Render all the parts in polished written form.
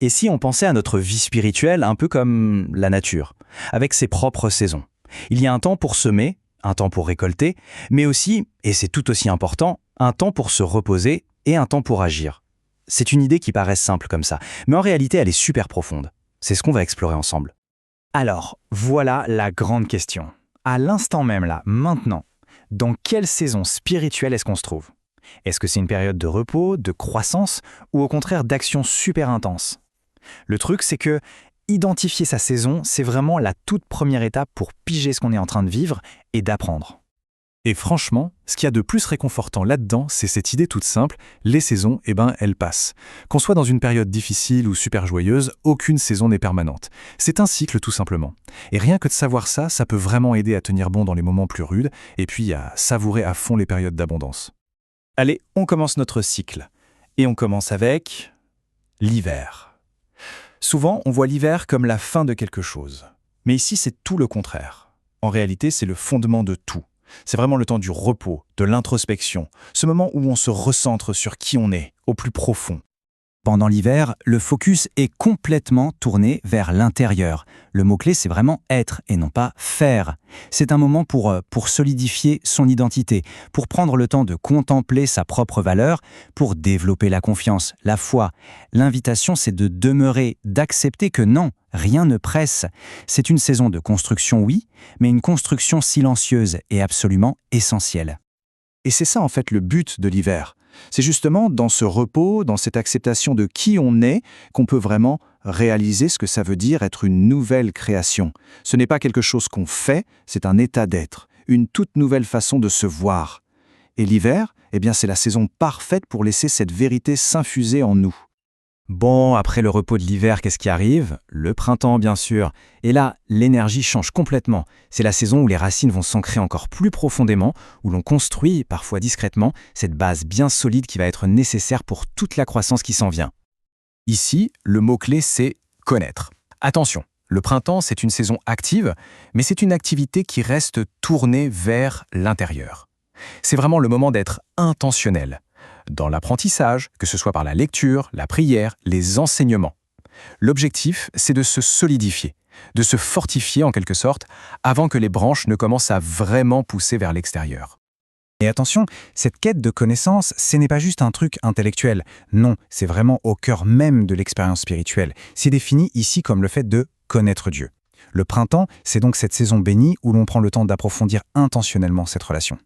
Et si on pensait à notre vie spirituelle un peu comme la nature, avec ses propres saisons? Il y a un temps pour semer, un temps pour récolter, mais aussi, et c'est tout aussi important, un temps pour se reposer et un temps pour agir. C'est une idée qui paraît simple comme ça, mais en réalité elle est super profonde. C'est ce qu'on va explorer ensemble. Alors, voilà la grande question. À l'instant même là, maintenant, dans quelle saison spirituelle est-ce qu'on se trouve? Est-ce que c'est une période de repos, de croissance, ou au contraire d'action super intense? Le truc, c'est que identifier sa saison, c'est vraiment la toute première étape pour piger ce qu'on est en train de vivre et d'apprendre. Et franchement, ce qu'il y a de plus réconfortant là-dedans, c'est cette idée toute simple, les saisons, elles passent. Qu'on soit dans une période difficile ou super joyeuse, aucune saison n'est permanente. C'est un cycle tout simplement. Et rien que de savoir ça, ça peut vraiment aider à tenir bon dans les moments plus rudes, et puis à savourer à fond les périodes d'abondance. Allez, on commence notre cycle. Et on commence avec l'hiver. Souvent, on voit l'hiver comme la fin de quelque chose. Mais ici, c'est tout le contraire. En réalité, c'est le fondement de tout. C'est vraiment le temps du repos, de l'introspection, ce moment où on se recentre sur qui on est, au plus profond. Pendant l'hiver, le focus est complètement tourné vers l'intérieur. Le mot-clé, c'est vraiment être et non pas faire. C'est un moment pour solidifier son identité, pour prendre le temps de contempler sa propre valeur, pour développer la confiance, la foi. L'invitation, c'est de demeurer, d'accepter que non, rien ne presse. C'est une saison de construction, oui, mais une construction silencieuse et absolument essentielle. Et c'est ça en fait le but de l'hiver. C'est justement dans ce repos, dans cette acceptation de qui on est, qu'on peut vraiment réaliser ce que ça veut dire être une nouvelle création. Ce n'est pas quelque chose qu'on fait, c'est un état d'être, une toute nouvelle façon de se voir. Et l'hiver, c'est la saison parfaite pour laisser cette vérité s'infuser en nous. Bon, après le repos de l'hiver, qu'est-ce qui arrive? Le printemps, bien sûr. Et là, l'énergie change complètement. C'est la saison où les racines vont s'ancrer encore plus profondément, où l'on construit, parfois discrètement, cette base bien solide qui va être nécessaire pour toute la croissance qui s'en vient. Ici, le mot-clé, c'est connaître. Attention, le printemps, c'est une saison active, mais c'est une activité qui reste tournée vers l'intérieur. C'est vraiment le moment d'être intentionnel dans l'apprentissage, que ce soit par la lecture, la prière, les enseignements. L'objectif, c'est de se solidifier, de se fortifier en quelque sorte, avant que les branches ne commencent à vraiment pousser vers l'extérieur. Et attention, cette quête de connaissance, ce n'est pas juste un truc intellectuel. Non, c'est vraiment au cœur même de l'expérience spirituelle. C'est défini ici comme le fait de connaître Dieu. Le printemps, c'est donc cette saison bénie où l'on prend le temps d'approfondir intentionnellement cette relation.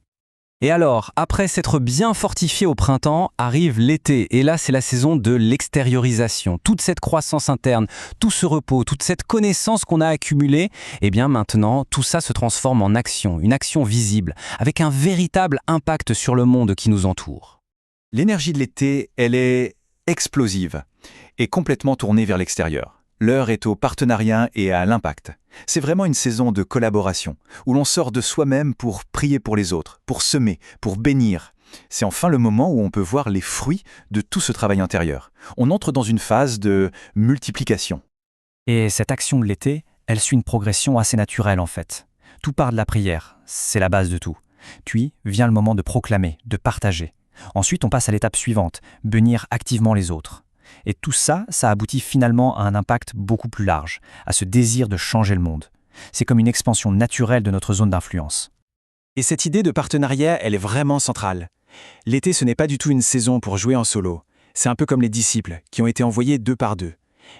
Et alors, après s'être bien fortifié au printemps, arrive l'été. Et là, c'est la saison de l'extériorisation. Toute cette croissance interne, tout ce repos, toute cette connaissance qu'on a accumulée, maintenant, tout ça se transforme en action, une action visible, avec un véritable impact sur le monde qui nous entoure. L'énergie de l'été, elle est explosive et complètement tournée vers l'extérieur. L'heure est au partenariat et à l'impact. C'est vraiment une saison de collaboration, où l'on sort de soi-même pour prier pour les autres, pour semer, pour bénir. C'est enfin le moment où on peut voir les fruits de tout ce travail intérieur. On entre dans une phase de multiplication. Et cette action de l'été, elle suit une progression assez naturelle en fait. Tout part de la prière, c'est la base de tout. Puis vient le moment de proclamer, de partager. Ensuite, on passe à l'étape suivante, bénir activement les autres. Et tout ça, ça aboutit finalement à un impact beaucoup plus large, à ce désir de changer le monde. C'est comme une expansion naturelle de notre zone d'influence. Et cette idée de partenariat, elle est vraiment centrale. L'été, ce n'est pas du tout une saison pour jouer en solo. C'est un peu comme les disciples, qui ont été envoyés 2 par 2.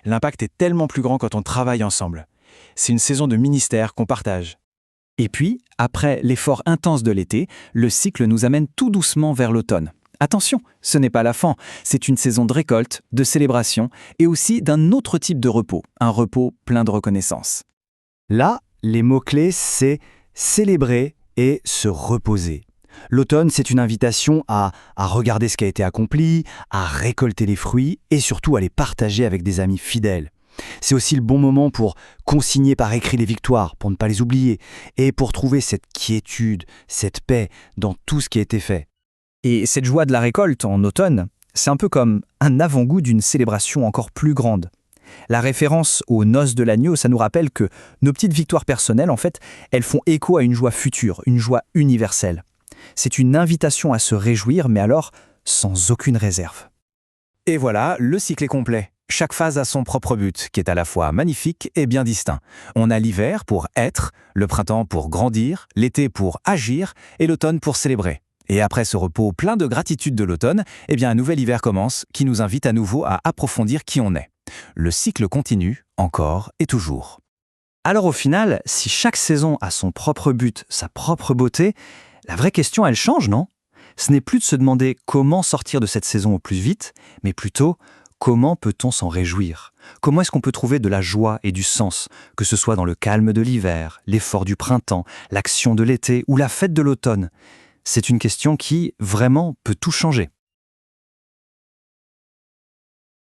L'impact est tellement plus grand quand on travaille ensemble. C'est une saison de ministère qu'on partage. Et puis, après l'effort intense de l'été, le cycle nous amène tout doucement vers l'automne. Attention, ce n'est pas la fin, c'est une saison de récolte, de célébration et aussi d'un autre type de repos, un repos plein de reconnaissance. Là, les mots-clés, c'est célébrer et se reposer. L'automne, c'est une invitation à regarder ce qui a été accompli, à récolter les fruits et surtout à les partager avec des amis fidèles. C'est aussi le bon moment pour consigner par écrit les victoires, pour ne pas les oublier, et pour trouver cette quiétude, cette paix dans tout ce qui a été fait. Et cette joie de la récolte en automne, c'est un peu comme un avant-goût d'une célébration encore plus grande. La référence aux noces de l'agneau, ça nous rappelle que nos petites victoires personnelles, en fait, elles font écho à une joie future, une joie universelle. C'est une invitation à se réjouir, mais alors sans aucune réserve. Et voilà, le cycle est complet. chaque phase a son propre but, qui est à la fois magnifique et bien distinct. On a l'hiver pour être, le printemps pour grandir, l'été pour agir et l'automne pour célébrer. Et après ce repos plein de gratitude de l'automne, un nouvel hiver commence qui nous invite à nouveau à approfondir qui on est. Le cycle continue, encore et toujours. Alors au final, si chaque saison a son propre but, sa propre beauté, la vraie question, elle change, non ? Ce n'est plus de se demander comment sortir de cette saison au plus vite, mais plutôt comment peut-on s'en réjouir ? Comment est-ce qu'on peut trouver de la joie et du sens, que ce soit dans le calme de l'hiver, l'effort du printemps, l'action de l'été ou la fête de l'automne ? C'est une question qui, vraiment, peut tout changer.